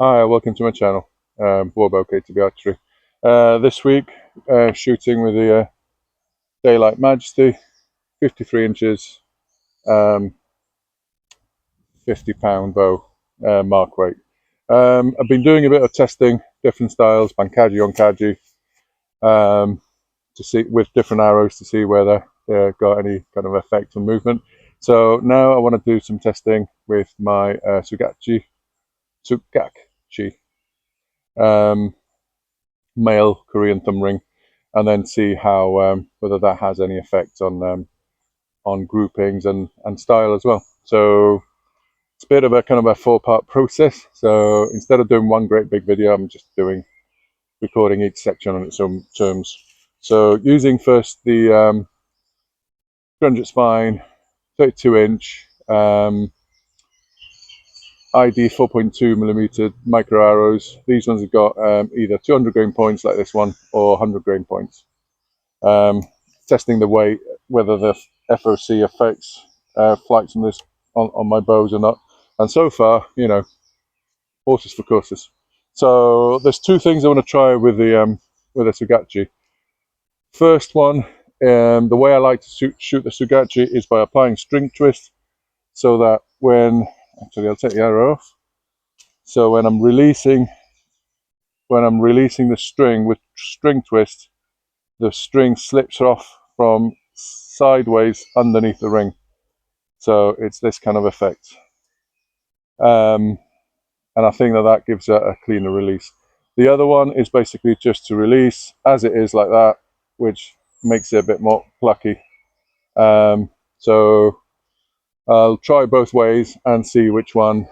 Hi, welcome to my channel, Bob KTB Archery. This week, shooting with the Daylite Majesty, 53 inches, 50-pound bow, mark weight. I've been doing a bit of testing, different styles, Bankaji, Onkaji, to see with different arrows to see whether they've got any kind of effect on movement. So now I want to do some testing with my Sutggakji um, Male Korean thumb ring, and then see how whether that has any effect on groupings and style as well. So it's a bit of a kind of a four-part process. So instead of doing one great big video, I'm just recording each section on its own terms. So using first the 300 spine, 32-inch ID 4.2mm micro arrows. These ones have got either 200 grain points like this one or 100 grain points. Testing the weight, whether the FOC affects flights on this on my bows or not. And so far, you know, horses for courses. So there's two things I want to try with the Sutggakji. First one, the way I like to shoot the Sutggakji is by applying string twist, so that when I'll take the arrow off. So when I'm releasing the string with string twist, the string slips off from sideways underneath the ring. So it's this kind of effect. And I think that gives it a cleaner release. The other one is basically just to release as it is like that, which makes it a bit more plucky. So I'll try both ways and see which one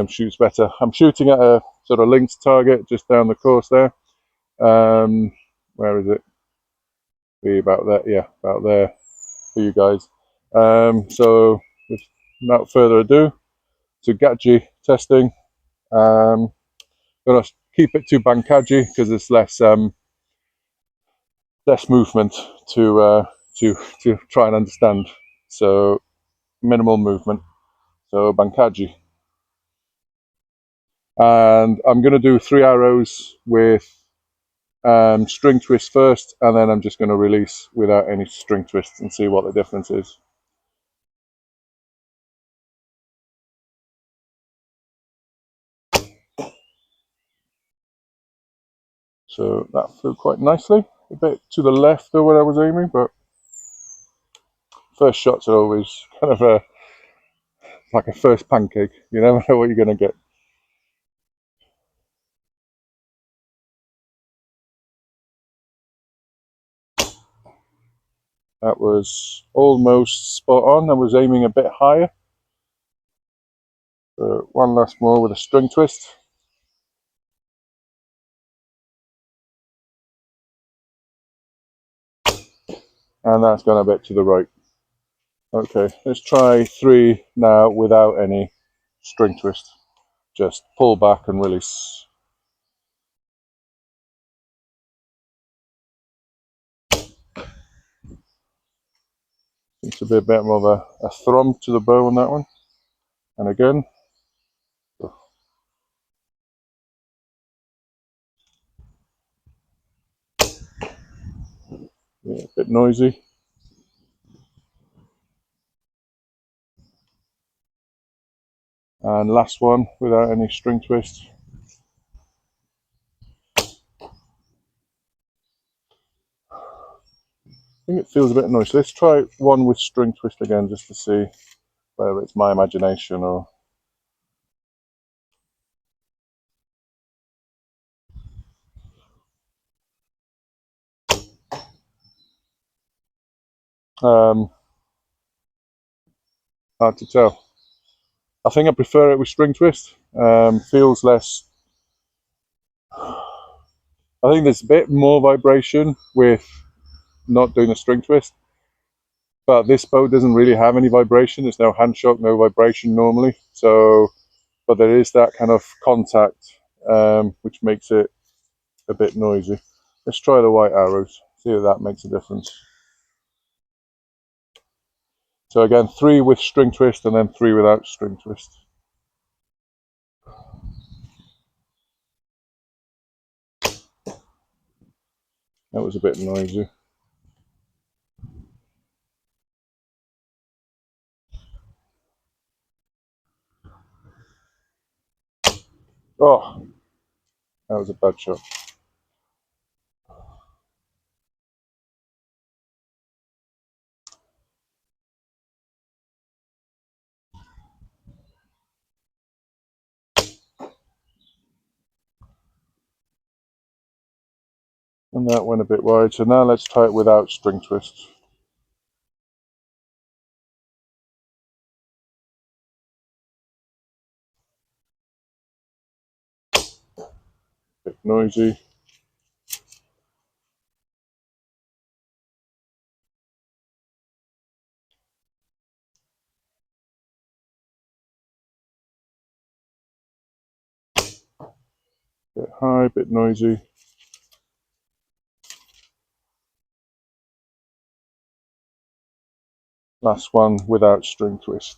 shoots better. I'm shooting at a sort of linked target just down the course there. Where is it? Be about there, yeah, about there for you guys. So without further ado, Sutggakji testing. Gonna keep it to Bankaji because there's less movement to try and understand. So minimal movement. So Bankaji, and I'm gonna do 3 arrows with string twist first, and then I'm just going to release without any string twists and see what the difference is. So that flew quite nicely, a bit to the left of where I was aiming, but first shots are always kind of like a first pancake. You never know what you're going to get. That was almost spot on. I was aiming a bit higher. So one last more with a string twist. And that's gone a bit to the right. Okay, let's try 3 now without any string twist. Just pull back and release. Seems to be a bit more of a thrum to the bow on that one. And again. Yeah, a bit noisy. And last one without any string twist. I think it feels a bit noisy. Let's try one with string twist again just to see whether it's my imagination or... hard to tell. I think I prefer it with string twist. Feels less... I think there's a bit more vibration with not doing a string twist. But this bow doesn't really have any vibration. There's no hand shock, no vibration normally. So, but there is that kind of contact, which makes it a bit noisy. Let's try the white arrows, see if that makes a difference. So again, 3 with string twist and then 3 without string twist. That was a bit noisy. Oh, that was a bad shot. And that went a bit wide. So now let's try it without string twist. Bit noisy. Bit high, bit noisy. Last one without string twist.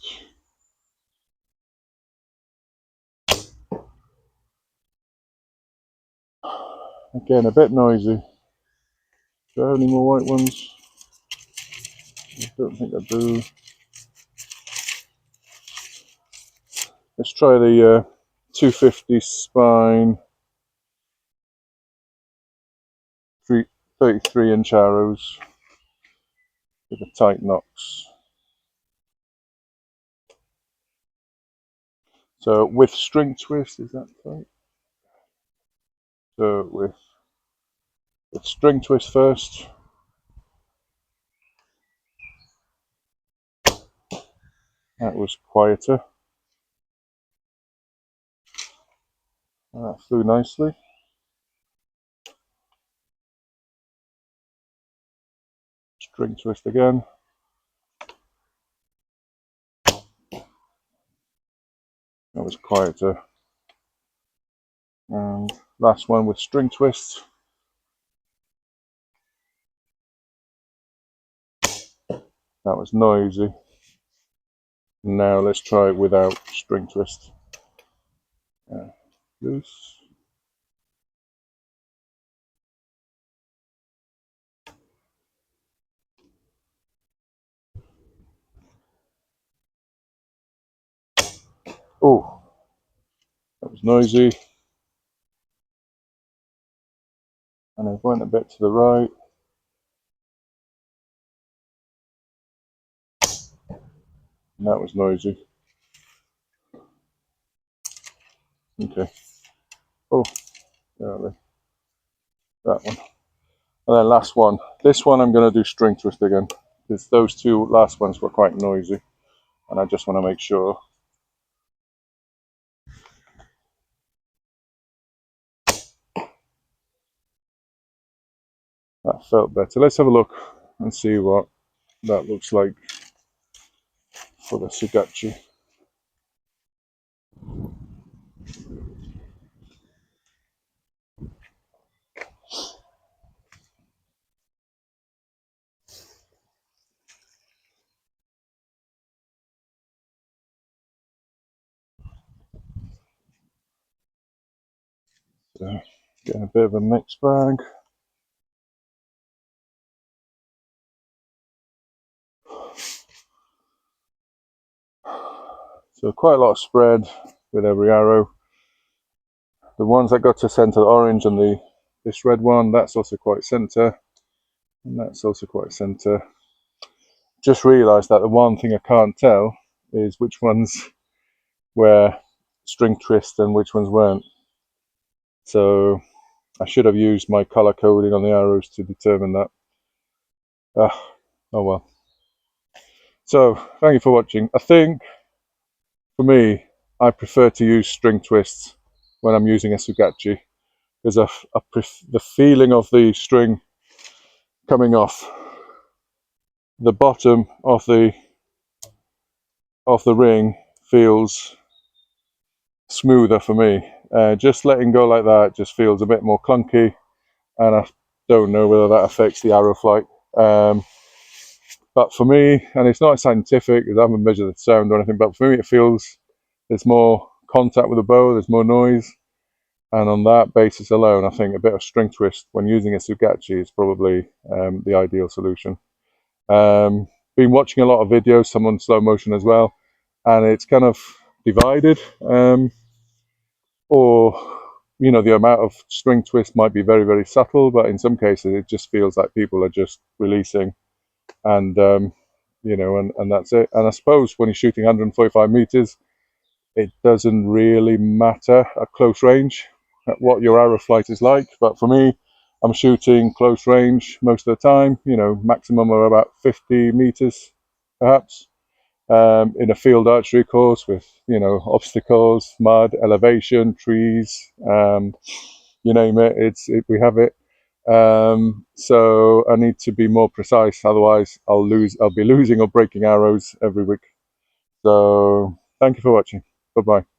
Again, a bit noisy. Do I have any more white ones? I don't think I do. Let's try the 250 spine 33-inch arrows with the tight nocks. So with string twist, is that tight? So with string twist first. That was quieter. And that flew nicely. String twist again. That was quieter. And last one with string twist. That was noisy. Now let's try it without string twist. Loose. Oh, that was noisy. And it went a bit to the right. And that was noisy. Okay. Oh, there, that one. And then last one. This one I'm going to do string twist again, because those two last ones were quite noisy. And I just want to make sure. That felt better. Let's have a look and see what that looks like for the Sutggakji. So, getting a bit of a mixed bag. So quite a lot of spread with every arrow. The ones that got to center orange and this red one, that's also quite center. And that's also quite center. Just realised that the one thing I can't tell is which ones were string twist and which ones weren't. So I should have used my color coding on the arrows to determine that. Oh well. So thank you for watching. I think for me, I prefer to use string twists when I'm using a Sutggakji, because the feeling of the string coming off the bottom of the ring feels smoother for me. Just letting go like that just feels a bit more clunky, and I don't know whether that affects the arrow flight. But for me, and it's not scientific because I haven't measured the sound or anything, but for me it feels there's more contact with the bow, there's more noise, And on that basis alone, I think a bit of string twist when using a Sutggakji is probably the ideal solution. Been watching a lot of videos, some on slow motion as well, and it's kind of divided. Or, you know, the amount of string twist might be very, very subtle, but in some cases it just feels like people are just releasing, and you know, and that's it. And I suppose when you're shooting 145 meters, it doesn't really matter at close range what your arrow flight is like. But for me, I'm shooting close range most of the time, you know, maximum of about 50 meters perhaps, in a field archery course with, you know, obstacles, mud, elevation, trees, you name it, we have it. So I need to be more precise, otherwise I'll be losing or breaking arrows every week. So thank you for watching. Bye bye.